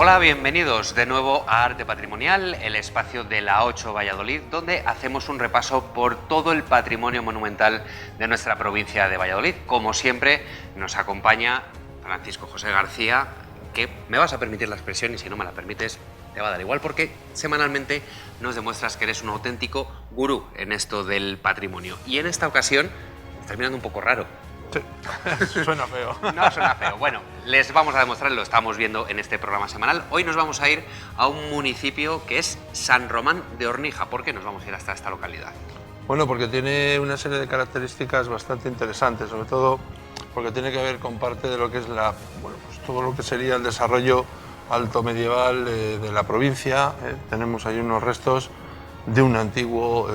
Hola, bienvenidos de nuevo a Arte Patrimonial, el espacio de la 8 Valladolid, donde hacemos un repaso por todo el patrimonio monumental de nuestra provincia de Valladolid. Como siempre, nos acompaña Francisco José García, que me vas a permitir la expresión y si no me la permites, te va a dar igual, porque semanalmente nos demuestras que eres un auténtico gurú en esto del patrimonio. Y en esta ocasión, está mirando un poco raro. Sí, suena feo. No suena feo. Bueno, les vamos a demostrar, lo estamos viendo en este programa semanal. Hoy nos vamos a ir a un municipio que es San Román de Ornija. ¿Por qué nos vamos a ir hasta esta localidad? Bueno, porque tiene una serie de características bastante interesantes, sobre todo porque tiene que ver con parte de lo que es pues todo lo que sería el desarrollo alto medieval de la provincia. Tenemos ahí unos restos de un antiguo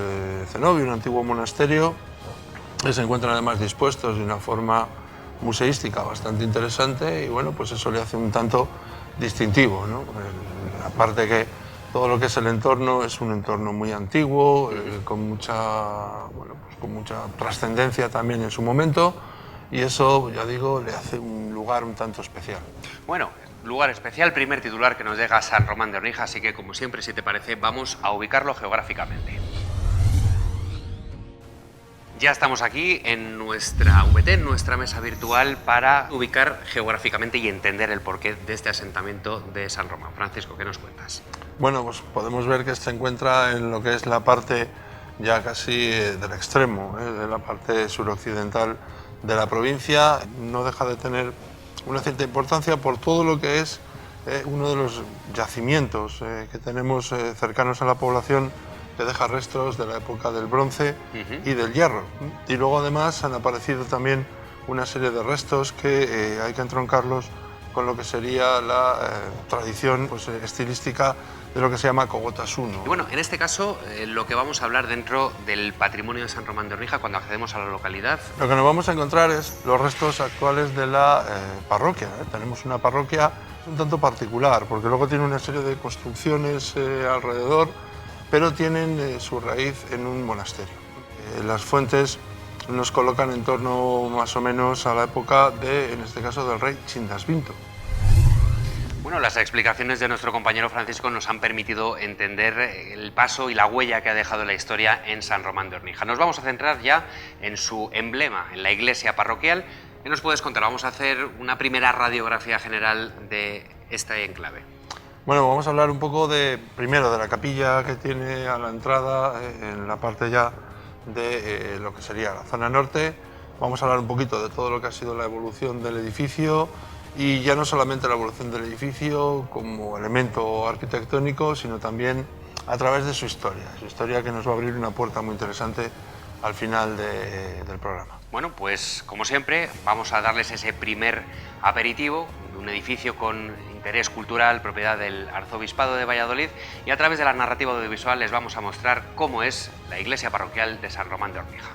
cenobio, un antiguo monasterio, que se encuentran además dispuestos de una forma museística bastante interesante y bueno, pues eso le hace un tanto distintivo, ¿no? Aparte que todo lo que es el entorno es un entorno muy antiguo, con mucha trascendencia también en su momento y eso, ya digo, le hace un lugar un tanto especial. Bueno, lugar especial, primer titular que nos llega a San Román de Ornija, así que como siempre, si te parece, vamos a ubicarlo geográficamente. Ya estamos aquí en nuestra VT, en nuestra mesa virtual, para ubicar geográficamente y entender el porqué de este asentamiento de San Román. Francisco, ¿qué nos cuentas? Bueno, pues podemos ver que se encuentra en lo que es la parte ya casi del extremo, de la parte suroccidental de la provincia. No deja de tener una cierta importancia por todo lo que es uno de los yacimientos que tenemos cercanos a la población, que deja restos de la época del bronce y del hierro. Y luego además han aparecido también una serie de restos que hay que entroncarlos con lo que sería la tradición estilística de lo que se llama cogotas 1. Y bueno, en este caso, lo que vamos a hablar dentro del patrimonio de San Román de Ornija, cuando accedemos a la localidad... Lo que nos vamos a encontrar es los restos actuales de la parroquia. Tenemos una parroquia un tanto particular, porque luego tiene una serie de construcciones alrededor, pero tienen su raíz en un monasterio. Las fuentes nos colocan en torno más o menos a la época en este caso, del rey Chindasvinto. Bueno, las explicaciones de nuestro compañero Francisco nos han permitido entender el paso y la huella que ha dejado la historia en San Román de Ornija. Nos vamos a centrar ya en su emblema, en la iglesia parroquial. ¿Qué nos puedes contar? Vamos a hacer una primera radiografía general de este enclave. Bueno, vamos a hablar un poco primero de la capilla que tiene a la entrada, en la parte ya de lo que sería la zona norte. Vamos a hablar un poquito de todo lo que ha sido la evolución del edificio y ya no solamente la evolución del edificio como elemento arquitectónico, sino también a través de su historia que nos va a abrir una puerta muy interesante al final del programa. Bueno, pues como siempre vamos a darles ese primer aperitivo de un edificio con interés cultural, propiedad del Arzobispado de Valladolid, y a través de la narrativa audiovisual les vamos a mostrar cómo es la iglesia parroquial de San Román de Ornija.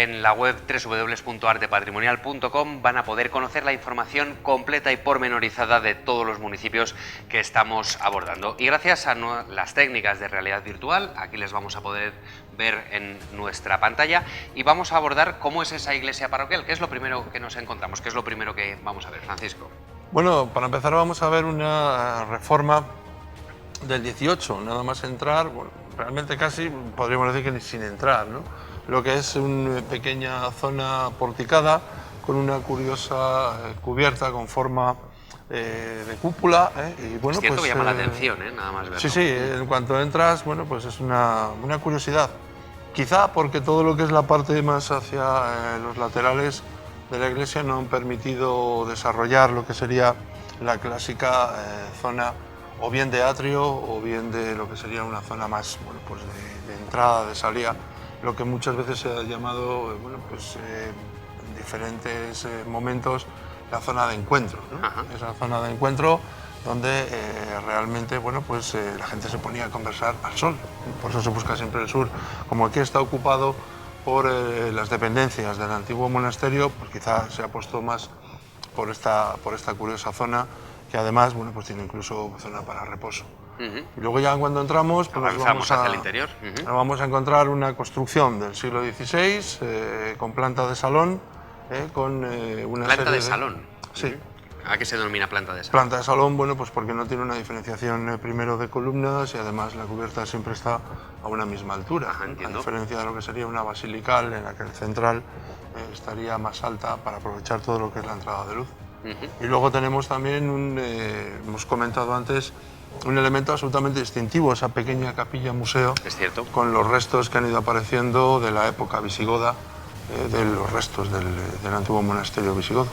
en la web www.artepatrimonial.com van a poder conocer la información completa y pormenorizada de todos los municipios que estamos abordando. Y gracias a las técnicas de realidad virtual, aquí les vamos a poder ver en nuestra pantalla y vamos a abordar cómo es esa iglesia parroquial, que es lo primero que nos encontramos, que es lo primero que vamos a ver, Francisco. Bueno, para empezar vamos a ver una reforma del 18, nada más entrar, bueno, realmente casi podríamos decir que ni sin entrar, ¿no? Lo que es una pequeña zona porticada con una curiosa cubierta con forma de cúpula, y bueno, es cierto pues, que llama la atención, nada más verlo. Sí, en cuanto entras, bueno, pues es una curiosidad. Quizá porque todo lo que es la parte más hacia los laterales de la iglesia no han permitido desarrollar lo que sería la clásica zona o bien de atrio o bien de lo que sería una zona más, bueno, pues de entrada, de salida, lo que muchas veces se ha llamado, bueno, pues en diferentes momentos la zona de encuentro, ¿no? Esa zona de encuentro donde realmente, bueno, pues la gente se ponía a conversar al sol, por eso se busca siempre el sur. Como aquí está ocupado por las dependencias del antiguo monasterio, pues quizá se ha puesto más por esta curiosa zona, que además, bueno, pues tiene incluso zona para reposo. Y luego ya cuando entramos, pues vamos hacia el interior. Vamos a encontrar una construcción del siglo XVI, con planta de salón, con una planta serie de salón. Sí. ¿A qué se denomina planta de salón? Planta de salón, bueno, pues porque no tiene una diferenciación primero de columnas y además la cubierta siempre está a una misma altura. A diferencia de lo que sería una basilical, en la que el central estaría más alta para aprovechar todo lo que es la entrada de luz. Y luego tenemos también, hemos comentado antes, un elemento absolutamente distintivo, esa pequeña capilla museo. Es cierto. Con los restos que han ido apareciendo de la época visigoda, de los restos del antiguo monasterio visigodo.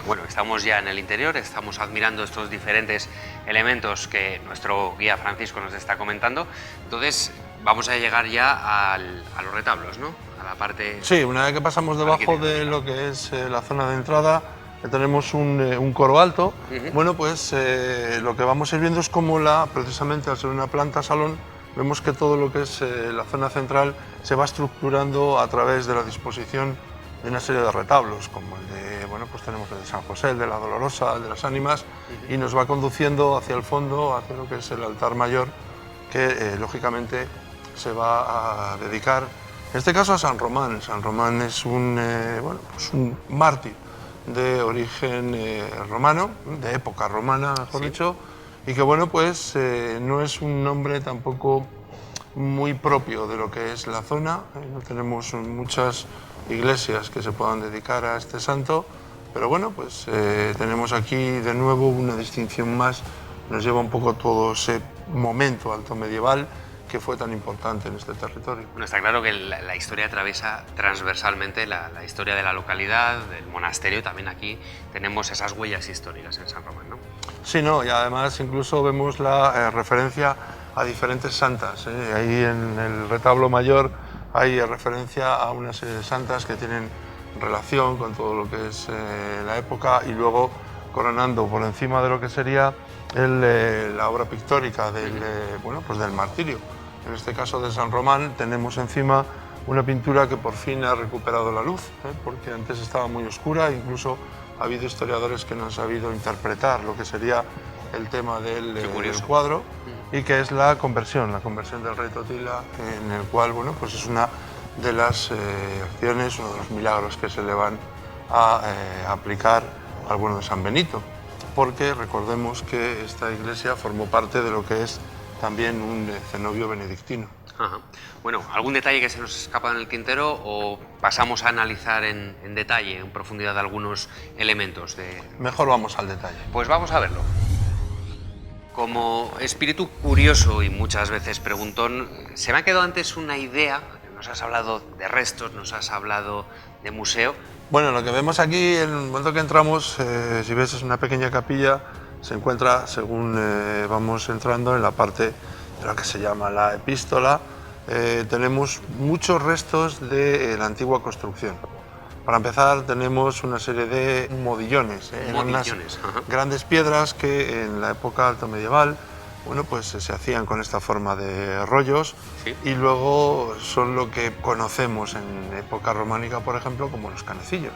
Bueno, estamos ya en el interior, estamos admirando estos diferentes elementos que nuestro guía Francisco nos está comentando. Entonces, vamos a llegar ya a los retablos, ¿no? A la parte... Sí, una vez que pasamos debajo de lo que es la zona de entrada, tenemos un coro alto. Bueno, pues lo que vamos a ir viendo es cómo precisamente al ser una planta salón, vemos que todo lo que es la zona central se va estructurando a través de la disposición de una serie de retablos, como el de, bueno, pues tenemos el de San José, el de la Dolorosa, el de las Ánimas, y nos va conduciendo hacia el fondo, hacia lo que es el altar mayor, que lógicamente se va a dedicar, en este caso a San Román. San Román es bueno, pues un mártir de origen romano, de época romana, mejor dicho, y que bueno, pues no es un nombre tampoco muy propio de lo que es la zona. No tenemos muchas iglesias que se puedan dedicar a este santo, pero bueno, pues tenemos aquí de nuevo una distinción más, nos lleva un poco todo ese momento alto medieval que fue tan importante en este territorio. Bueno, está claro que la historia atraviesa transversalmente la historia de la localidad, del monasterio, también aquí tenemos esas huellas históricas en San Román, ¿no? Sí, no, y además incluso vemos la referencia a diferentes santas. Ahí en el retablo mayor hay referencia a una serie de santas que tienen relación con todo lo que es la época, y luego coronando por encima de lo que sería la obra pictórica bueno, pues del martirio. En este caso de San Román tenemos encima una pintura que por fin ha recuperado la luz, porque antes estaba muy oscura. Incluso ha habido historiadores que no han sabido interpretar lo que sería el tema del cuadro, y que es la conversión del rey Totila, en el cual, bueno, pues es una de las acciones, uno de los milagros que se le van a aplicar al bueno de San Benito, porque recordemos que esta iglesia formó parte de lo que es también un cenobio benedictino. Bueno, ¿algún detalle que se nos escapa en el tintero o pasamos a analizar en detalle, en profundidad, algunos elementos de...? Mejor vamos al detalle. Pues vamos a verlo. Como espíritu curioso y muchas veces preguntón, se me ha quedado antes una idea. Nos has hablado de restos, nos has hablado de museo. Bueno, lo que vemos aquí, en el momento que entramos, si ves, es una pequeña capilla. Se encuentra, según vamos entrando, en la parte de lo que se llama la epístola. Tenemos muchos restos de la antigua construcción. Para empezar, tenemos una serie de modillones, unas grandes piedras que en la época alto medieval bueno, pues se hacían con esta forma de rollos, Sí. y luego son lo que conocemos en época románica, por ejemplo, como los canecillos.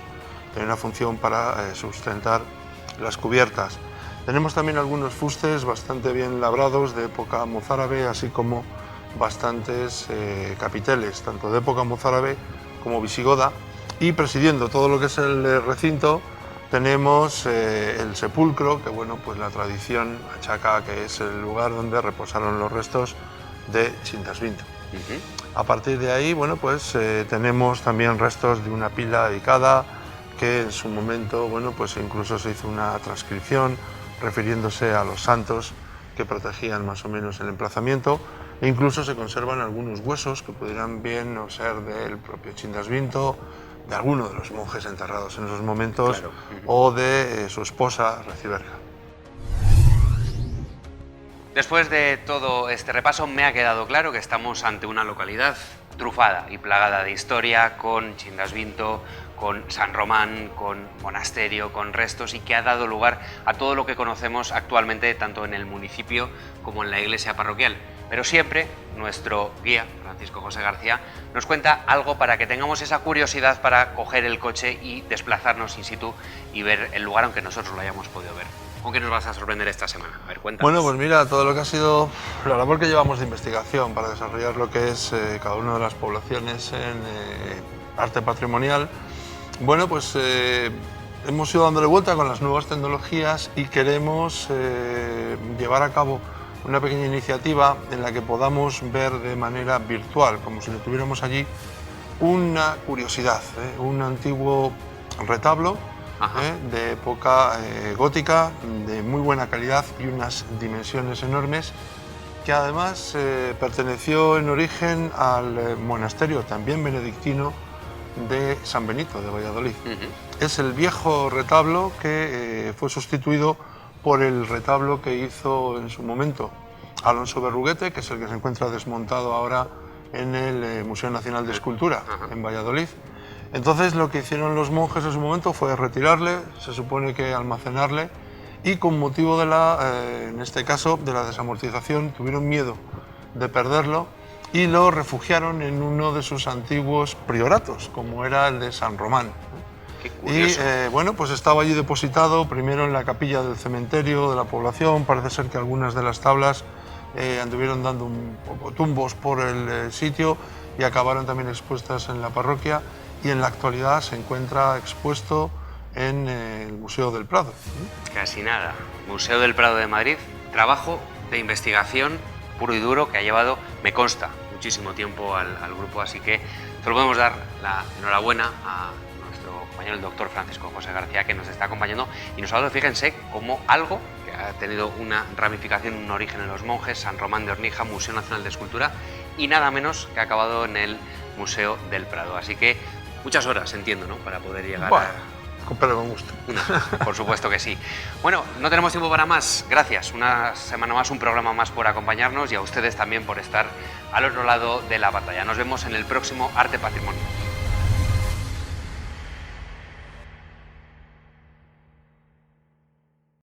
Tienen una función para sustentar las cubiertas. Tenemos también algunos fustes bastante bien labrados de época mozárabe, así como bastantes capiteles, tanto de época mozárabe como visigoda, y presidiendo todo lo que es el recinto tenemos el sepulcro, que bueno, pues la tradición achaca que es el lugar donde reposaron los restos de Chindasvinto. A partir de ahí, bueno, pues tenemos también restos de una pila dedicada, que en su momento, bueno, pues incluso se hizo una transcripción refiriéndose a los santos que protegían más o menos el emplazamiento, e incluso se conservan algunos huesos que pudieran bien o ser del propio Chindasvinto, de alguno de los monjes enterrados en esos momentos, Claro. o de su esposa Reciberga. Después de todo este repaso me ha quedado claro que estamos ante una localidad trufada y plagada de historia, con Chindasvinto, con San Román, con monasterio, con restos, y que ha dado lugar a todo lo que conocemos actualmente tanto en el municipio como en la iglesia parroquial. Pero siempre nuestro guía, Francisco José García, nos cuenta algo para que tengamos esa curiosidad para coger el coche y desplazarnos in situ y ver el lugar, aunque nosotros lo hayamos podido ver. ¿Con qué nos vas a sorprender esta semana? A ver, cuéntanos. Bueno, pues mira, todo lo que ha sido la labor que llevamos de investigación para desarrollar lo que es cada una de las poblaciones en arte patrimonial. Bueno, pues hemos ido dándole vuelta con las nuevas tecnologías y queremos llevar a cabo una pequeña iniciativa en la que podamos ver de manera virtual, como si lo tuviéramos allí, una curiosidad, un antiguo retablo de época gótica, de muy buena calidad y unas dimensiones enormes, que además perteneció en origen al monasterio también benedictino de San Benito de Valladolid. Es el viejo retablo que fue sustituido por el retablo que hizo en su momento Alonso Berruguete, que es el que se encuentra desmontado ahora en el Museo Nacional de Escultura en Valladolid. Entonces lo que hicieron los monjes en su momento fue retirarle, se supone que almacenarle, y con motivo de en este caso, de la desamortización, tuvieron miedo de perderlo y lo refugiaron en uno de sus antiguos prioratos, como era el de San Román. Y bueno, pues estaba allí depositado primero en la capilla del cementerio de la población. Parece ser que algunas de las tablas anduvieron dando un poco tumbos por el sitio y acabaron también expuestas en la parroquia, y en la actualidad se encuentra expuesto en el Museo del Prado. Casi nada. Museo del Prado de Madrid, trabajo de investigación puro y duro que ha llevado, me consta, muchísimo tiempo al grupo, así que solo podemos dar la enhorabuena a nuestro compañero, el doctor Francisco José García, que nos está acompañando, y nosotros, fíjense, como algo que ha tenido una ramificación, un origen en los monjes, San Román de Ornija, Museo Nacional de Escultura, y nada menos que ha acabado en el Museo del Prado. Así que muchas horas, entiendo, ¿no?, para poder llegar Pero con gusto. Por supuesto que sí. Bueno, no tenemos tiempo para más. Gracias. Una semana más, un programa más por acompañarnos, y a ustedes también por estar al otro lado de la pantalla. Nos vemos en el próximo Arte Patrimonio.